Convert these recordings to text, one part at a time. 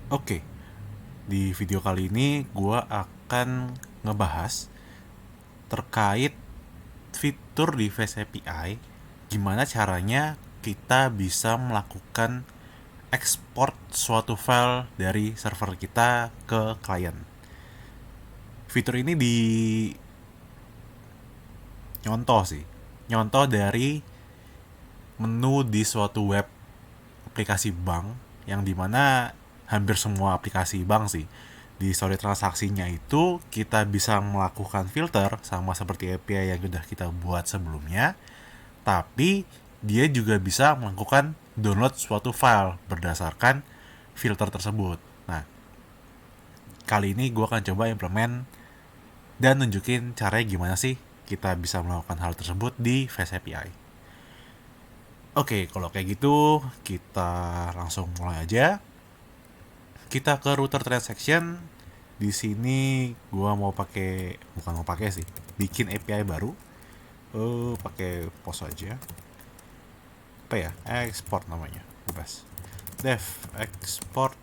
Oke, di video kali ini gue akan ngebahas terkait fitur di Face API, gimana caranya kita bisa melakukan ekspor suatu file dari server kita ke klien. Fitur ini nyontoh dari menu di suatu web aplikasi bank, yang dimana hampir semua aplikasi bank sih di story transaksinya itu kita bisa melakukan filter sama seperti API yang sudah kita buat sebelumnya, tapi dia juga bisa melakukan download suatu file berdasarkan filter tersebut. Nah, kali ini gue akan coba implement dan nunjukin caranya gimana sih kita bisa melakukan hal tersebut di Face API. Oke, kalau kayak gitu kita langsung mulai aja. Kita ke router transaction. Di sini gua bukan mau pakai sih, bikin API baru. Pakai post aja. Apa ya? Export namanya. Bebas. Dev export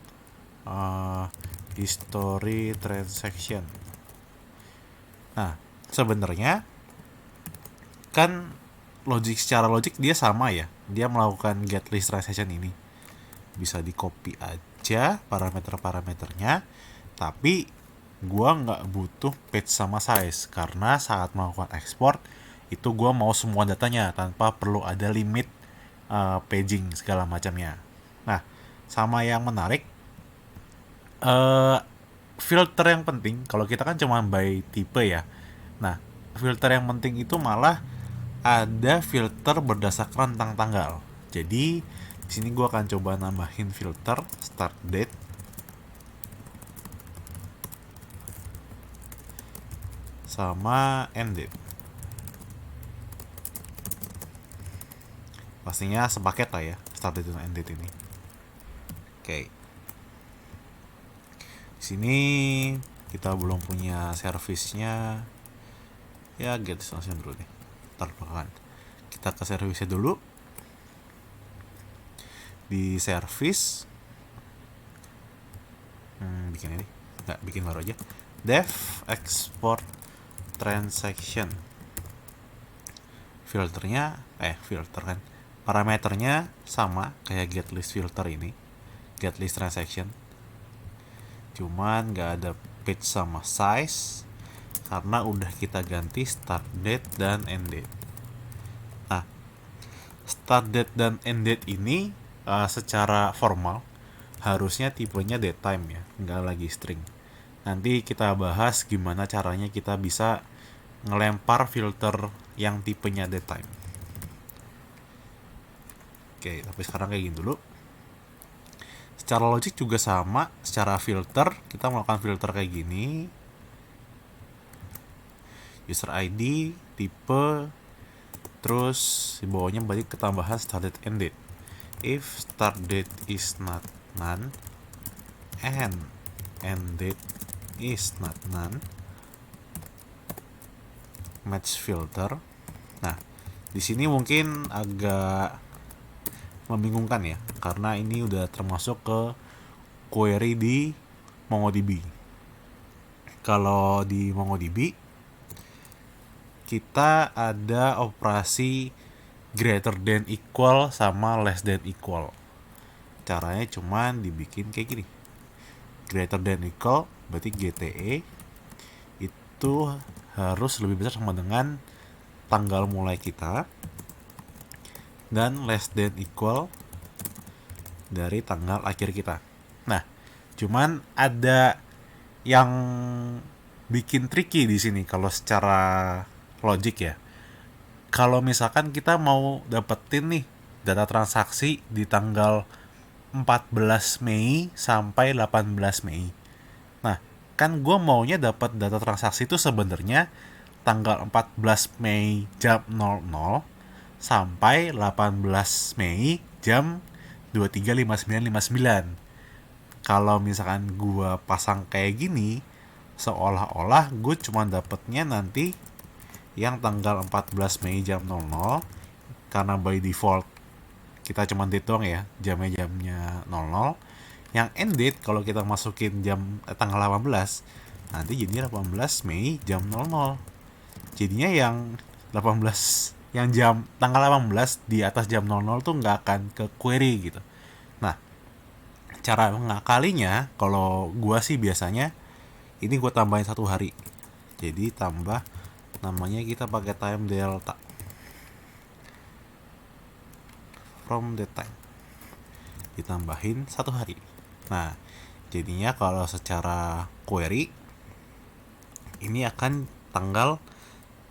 history transaction. Nah, sebenarnya kan secara logik dia sama ya. Dia melakukan get list transaction ini. Bisa di copy aja parameternya, tapi gua nggak butuh page sama size karena saat melakukan export itu gua mau semua datanya tanpa perlu ada limit paging segala macamnya. Nah, sama yang menarik, uh, filter yang penting kalau kita kan cuma by tipe ya. Nah, filter yang penting itu malah ada filter berdasarkan rentang tanggal. Jadi di sini gue akan coba nambahin filter start date sama end date. Pastinya sepaket lah ya start date dan end date ini. Oke. Di sini kita belum punya servisnya. Ya get langsung dulu deh. Ntar bakalan. Kita ke servisnya dulu. Di service bikin ini nggak bikin baru aja, dev export transaction. Filter kan parameternya sama kayak get list filter ini, get list transaction, cuman nggak ada page sama size karena udah kita ganti start date dan end date. Nah, start date dan end date ini secara formal harusnya tipenya datetime ya, nggak lagi string. Nanti kita bahas gimana caranya kita bisa ngelempar filter yang tipenya datetime. Oke, tapi sekarang kayak gini dulu. Secara logik juga sama, secara filter kita melakukan filter kayak gini. User ID, tipe, terus di bawahnya balik ketambahan start date end date. If start date is not none and end date is not none, match filter. Nah, di sini mungkin agak membingungkan ya, karena ini udah termasuk ke query di MongoDB. Kalau di MongoDB kita ada operasi greater than equal sama less than equal. Caranya cuman dibikin kayak gini. Greater than equal berarti GTE itu harus lebih besar sama dengan tanggal mulai kita, dan less than equal dari tanggal akhir kita. Nah, cuman ada yang bikin tricky di sini kalau secara logik ya. Kalau misalkan kita mau dapetin nih data transaksi di tanggal 14 Mei sampai 18 Mei. Nah, kan gue maunya dapat data transaksi itu sebenarnya tanggal 14 Mei jam 00 sampai 18 Mei jam 23.59.59. Kalau misalkan gue pasang kayak gini, seolah-olah gue cuma dapetnya nanti yang tanggal 14 Mei jam 00, karena by default kita cuma hitung ya jamnya 00. Yang end date kalau kita masukin tanggal 18, nanti jadinya 18 Mei jam 00. Jadinya yang 18 yang tanggal 18 di atas jam 00 tuh nggak akan ke query gitu. Nah, cara ngakalinya kalau gua sih biasanya ini gua tambahin 1 hari. Jadi tambah, namanya kita pakai time delta from the time, ditambahin 1 hari. Nah, jadinya kalau secara query ini akan tanggal,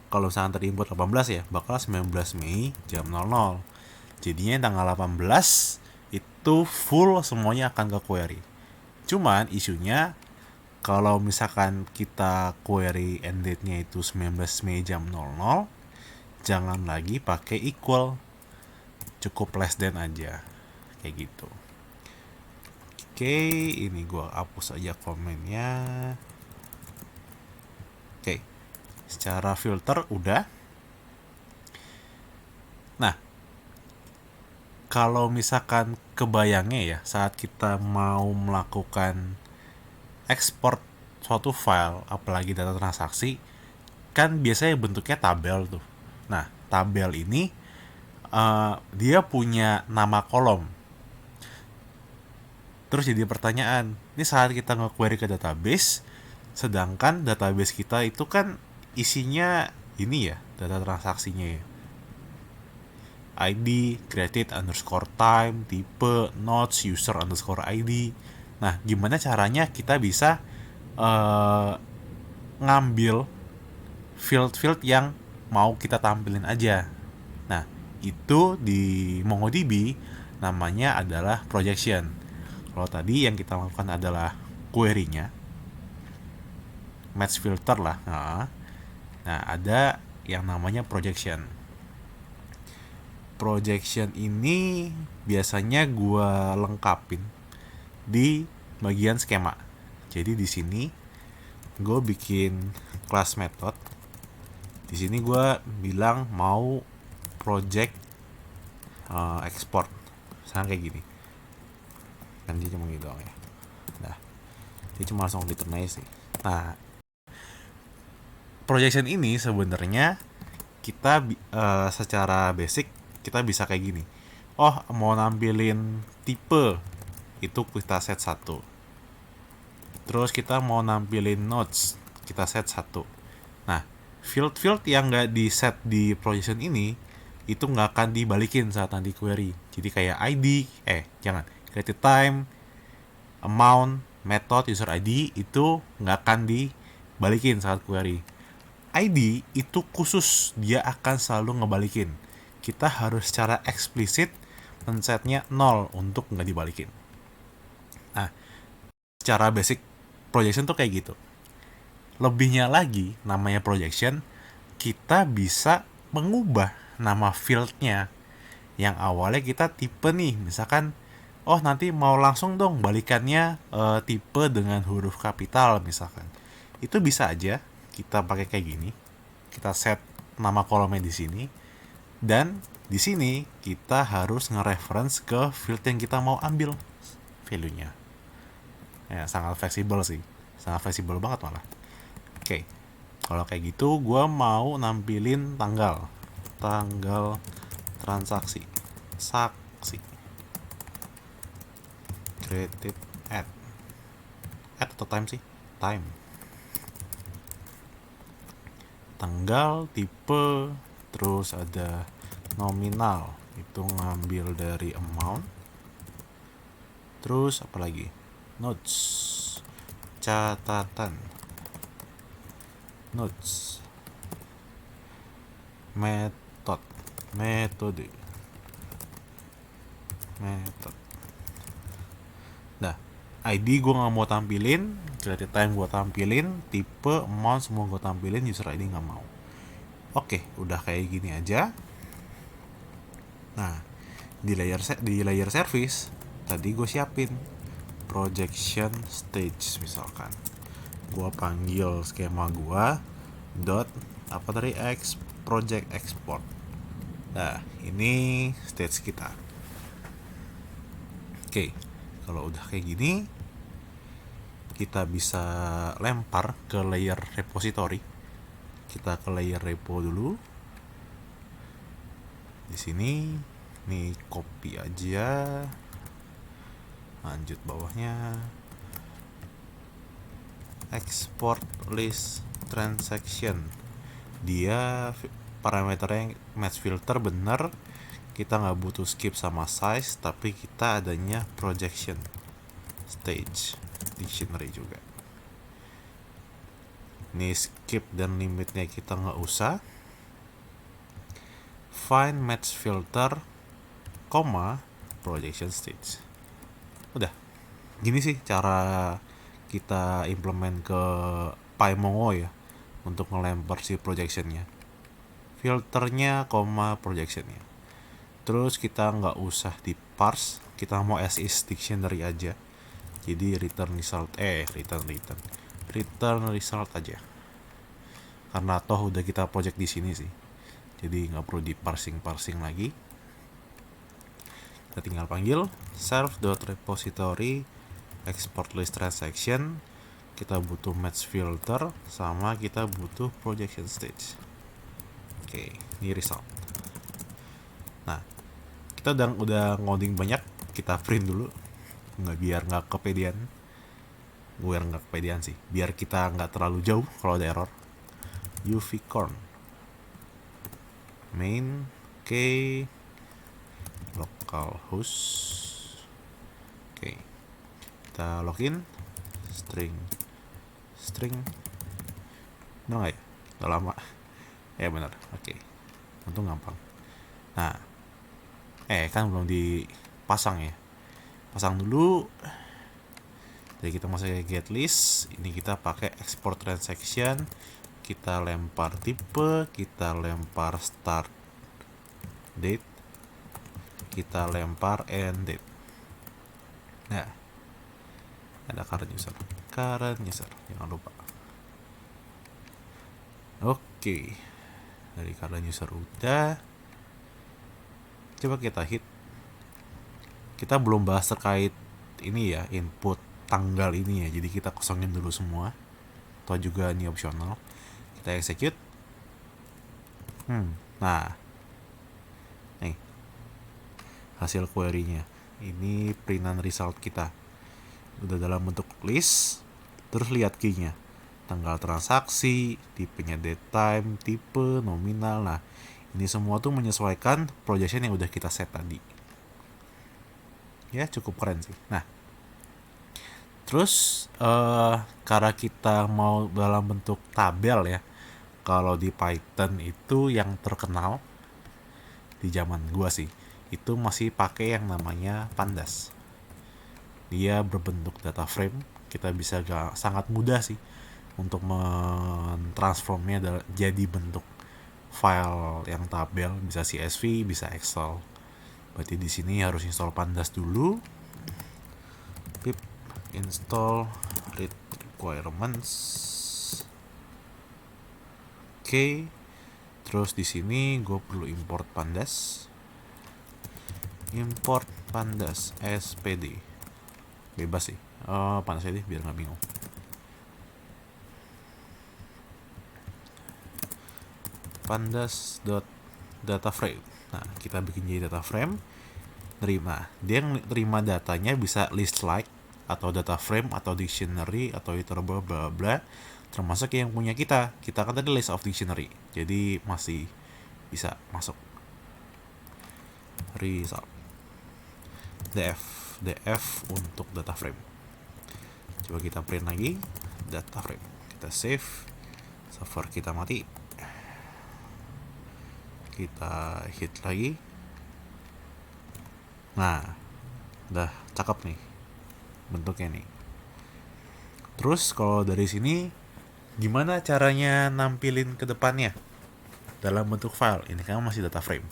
kalau misalnya tadi input 18 ya, bakal 19 Mei jam 00. Jadinya tanggal 18 itu full semuanya akan ke query. Cuman isunya kalau misalkan kita query end date-nya itu 19 Mei jam 00, jangan lagi pakai equal, cukup less than aja, kayak gitu. Oke, ini gua hapus aja komennya. Oke, secara filter udah. Nah, kalau misalkan kebayangnya ya, saat kita mau melakukan ekspor suatu file, apalagi data transaksi, kan biasanya bentuknya tabel tuh. Nah, tabel ini dia punya nama kolom. Terus jadi pertanyaan, ini saat kita nge-query ke database, sedangkan database kita itu kan isinya ini ya, data transaksinya ya. ID, created underscore time, tipe, notes, user underscore ID. Nah, gimana caranya kita bisa ngambil field-field yang mau kita tampilin aja. Nah, itu di MongoDB namanya adalah projection. Kalau tadi yang kita lakukan adalah query-nya, match filter lah. Nah, ada yang namanya projection. Projection ini biasanya gua lengkapin di bagian skema. Jadi di sini gue bikin class method. Di sini gue bilang mau project export, misalnya kayak gini. Kan dia cuma gitu ya. Nah, dia cuma langsung return sih. Nah, projection ini sebenarnya kita secara basic kita bisa kayak gini. Oh, mau nampilin tipe, itu kita set 1. Terus kita mau nampilin notes, kita set 1. Nah, field-field yang nggak di set di projection ini itu nggak akan dibalikin saat nanti query. Jadi kayak ID, created time, amount, method, user ID itu nggak akan dibalikin saat query. ID itu khusus, dia akan selalu ngebalikin. Kita harus secara eksplisit men-setnya 0 untuk nggak dibalikin. Nah, secara basic projection tuh kayak gitu. Lebihnya lagi, namanya projection, kita bisa mengubah nama fieldnya. Yang awalnya kita tipe nih, misalkan oh nanti mau langsung dong balikannya tipe dengan huruf kapital misalkan. Itu bisa aja kita pakai kayak gini. Kita set nama kolomnya di sini, dan di sini kita harus nge-reference ke field yang kita mau ambil value-nya. Ya, sangat fleksibel sih. Sangat fleksibel banget malah. Oke. Kalau kayak gitu, gue mau nampilin tanggal transaksi, saksi, created at atau time sih, time, tanggal, tipe, terus ada nominal, itu ngambil dari amount, terus apa lagi, notes, catatan, notes, metode. Nah, ID gue nggak mau tampilin, created time gue tampilin, tipe, amount semua gue tampilin, user ID nggak mau. Oke, udah kayak gini aja. Nah, di layer service tadi gue siapin projection stage misalkan. Gue panggil skema gue dot apa tadi project export. Nah, ini stage kita. Oke, Kalau udah kayak gini, kita bisa lempar ke layer repository. Kita ke layer repo dulu. Di sini nih copy aja. Lanjut bawahnya. Export list transaction. Dia parameternya match filter bener. Kita nggak butuh skip sama size, tapi kita adanya projection stage dictionary juga. Ini skip dan limitnya kita nggak usah. Find match filter, projection stage. Udah. Gini sih cara kita implement ke PyMongo ya untuk ngelempar si projectionnya. Filternya, projectionnya. Terus kita nggak usah di parse, kita mau as is dictionary aja. Jadi return result aja. Karena toh udah kita project di sini sih. Jadi nggak perlu di parsing lagi. Kita tinggal panggil self.repository export list transaction. Kita butuh match filter sama kita butuh projection stage. Oke, ini result. Nah, kita udah ngoding banyak, kita print dulu. Biar nggak kepedean sih, biar kita nggak terlalu jauh kalau ada error. UVcorn main localhost. Oke, kita login string bener nggak ya? Udah lama ya, bener. Oke, untung gampang. Nah, kan belum dipasang ya, pasang dulu. Jadi kita masuk ke get list. Ini kita pakai export transaction. Kita lempar tipe, kita lempar start date, kita lempar end date. Nah, ada current user, jangan lupa. Oke, dari current user udah. Coba kita hit. Kita belum bahas terkait ini ya, input tanggal ini ya, jadi kita kosongin dulu semua. Atau juga ini opsional. Kita execute. Nah, nih hasil query-nya. Ini printan result kita udah dalam bentuk list. Terus lihat key-nya, tanggal transaksi, tipenya date time, tipe, nominal. Nah, ini semua tuh menyesuaikan projection yang udah kita set tadi. Ya, cukup keren sih. Nah, terus karena kita mau dalam bentuk tabel ya, kalau di Python itu yang terkenal di zaman gua sih, itu masih pakai yang namanya pandas. Dia berbentuk data frame. Kita bisa sangat mudah sih untuk mentransformnya jadi bentuk file yang tabel, bisa CSV, bisa Excel. Berarti di sini harus install pandas dulu. Pip install read requirements. Oke. Terus di sini gue perlu import pandas. Import pandas SPD. Bebas sih. Pandas aja biar nggak bingung. Pandas.dataframe. Nah, kita bikin jadi data frame. Dia terima datanya bisa list like atau data frame atau dictionary atau iterable bla bla, termasuk yang punya kita kan tadi list of dictionary, jadi masih bisa masuk. Result df untuk data frame. Coba kita print lagi data frame, kita save, server kita mati, kita hit lagi. Nah, udah cakep nih bentuknya nih. Terus kalau dari sini gimana caranya nampilin ke depannya dalam bentuk file? Ini kan masih data frame.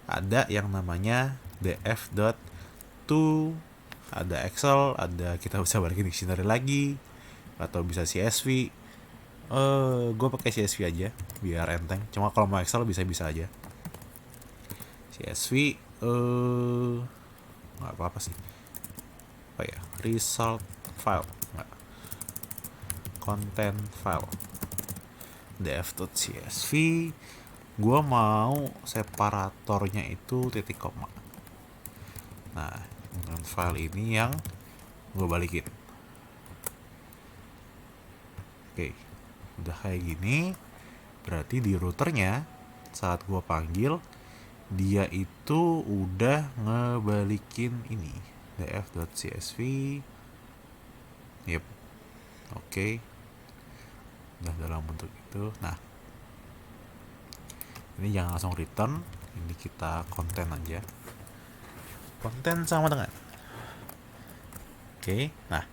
Ada yang namanya df.to, ada Excel, ada kita bisa balikin dictionary lagi atau bisa CSV. Gue pakai CSV aja biar enteng. Cuma kalau mau Excel bisa aja. CSV nggak apa-apa sih. result file, enggak, content file def.csv. Gua mau separatornya itu titik koma. Nah, dengan file ini yang gue balikin. Oke, udah kayak gini. Berarti di routernya saat gue panggil, dia itu udah ngebalikin ini df.csv. Yep. Oke. Udah dalam bentuk itu. Nah, ini jangan langsung return, ini kita konten aja. Konten sama dengan. Oke. Nah,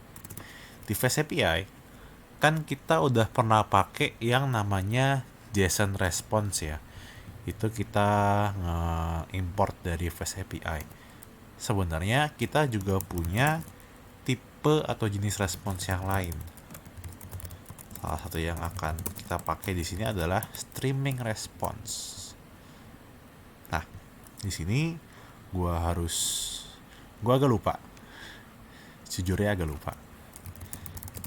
di Fast API kan kita udah pernah pakai yang namanya JSON response ya. Itu kita nge-import dari Fast API. Sebenarnya kita juga punya tipe atau jenis response yang lain. Salah satu yang akan kita pakai di sini adalah streaming response. Nah, di sini gua agak lupa. Sejujurnya agak lupa.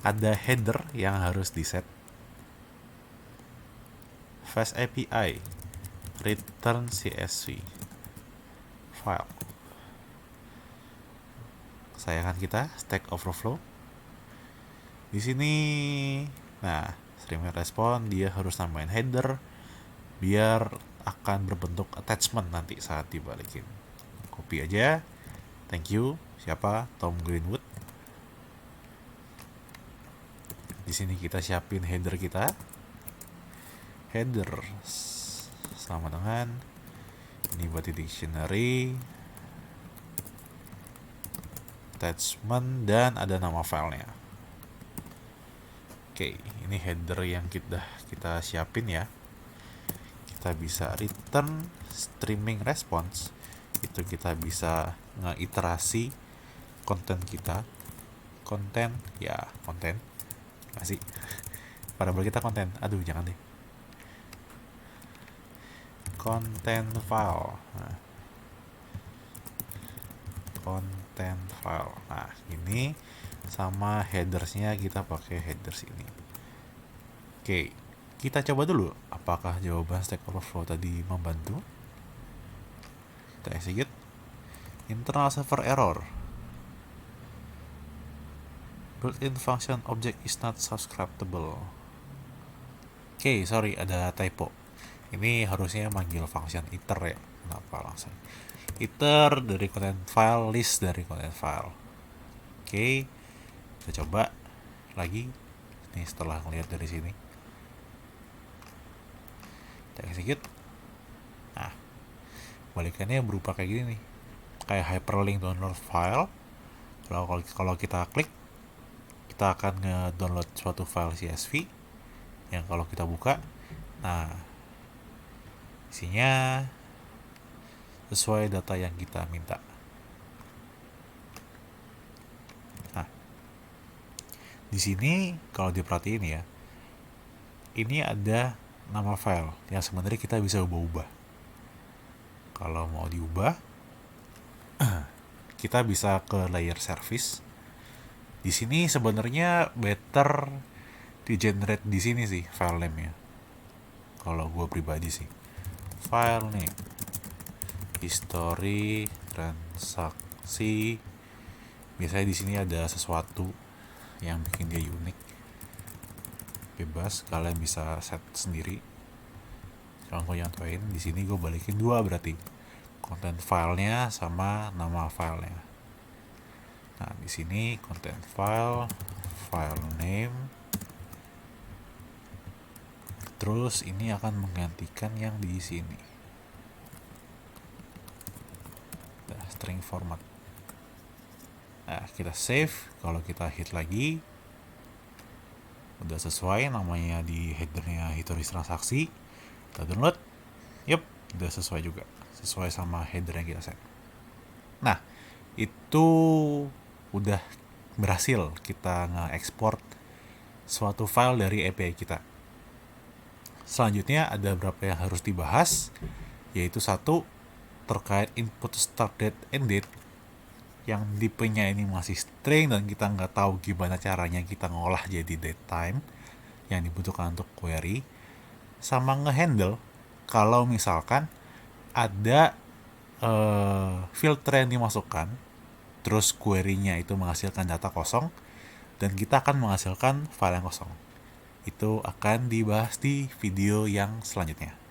Ada header yang harus di-set. Fast API return CSV file. Sayangan kita Stack Overflow. Di sini, nah, streaming response dia harus nambahin header biar akan berbentuk attachment nanti saat dibalikin. Copy aja. Thank you. Siapa? Tom Greenwood. Di sini kita siapin header kita. Header sama dengan ini buat dictionary, attachment, dan ada nama filenya. Oke, ini header yang kita siapin ya. Kita bisa return streaming response. Itu kita bisa ngeiterasi konten kita. Konten, ya konten. Masih variabel kita konten. Aduh, jangan deh. Content file. Nah, content file. Nah, ini sama headersnya kita pakai headers ini. Oke, kita coba dulu apakah jawaban Stack Overflow tadi membantu. Kita execute. Internal server error. Built-in function object is not subscribable. Oke, sorry, ada typo. Ini harusnya manggil function iter ya. Kenapa langsung iter dari content file, list dari content file. Oke, kita coba lagi. Nih setelah ngeliat dari sini. Kita execute. Nah, balikannya berupa kayak gini nih. Kayak hyperlink download file. Kalau kita klik, kita akan nge-download suatu file CSV yang kalau kita buka, nah, isinya sesuai data yang kita minta. Nah, di sini kalau diperhatiin ya, ini ada nama file yang sebenarnya kita bisa ubah-ubah. Kalau mau diubah, kita bisa ke layer service. Di sini sebenarnya better di generate di sini sih file name-nya. Kalau gue pribadi sih. File name, history, transaksi. Biasanya di sini ada sesuatu yang bikin dia unik. Bebas, kalian bisa set sendiri. Kalau gue nyantuin di sini gue balikin dua berarti. Content filenya sama nama filenya. Nah, di sini content file, file name. Terus ini akan menggantikan yang di sini. Nah, string format. Nah, kita save. Kalau kita hit lagi, udah sesuai namanya di headernya history transaksi. Kita download. Yup, udah sesuai juga. Sesuai sama header yang kita set. Nah, itu udah berhasil kita nge-export suatu file dari API kita. Selanjutnya ada beberapa yang harus dibahas, yaitu satu terkait input start date and date yang tipenya ini masih string dan kita nggak tahu gimana caranya kita ngolah jadi datetime yang dibutuhkan untuk query, sama ngehandle kalau misalkan ada filter yang dimasukkan terus query-nya itu menghasilkan data kosong dan kita akan menghasilkan file yang kosong. Itu akan dibahas di video yang selanjutnya.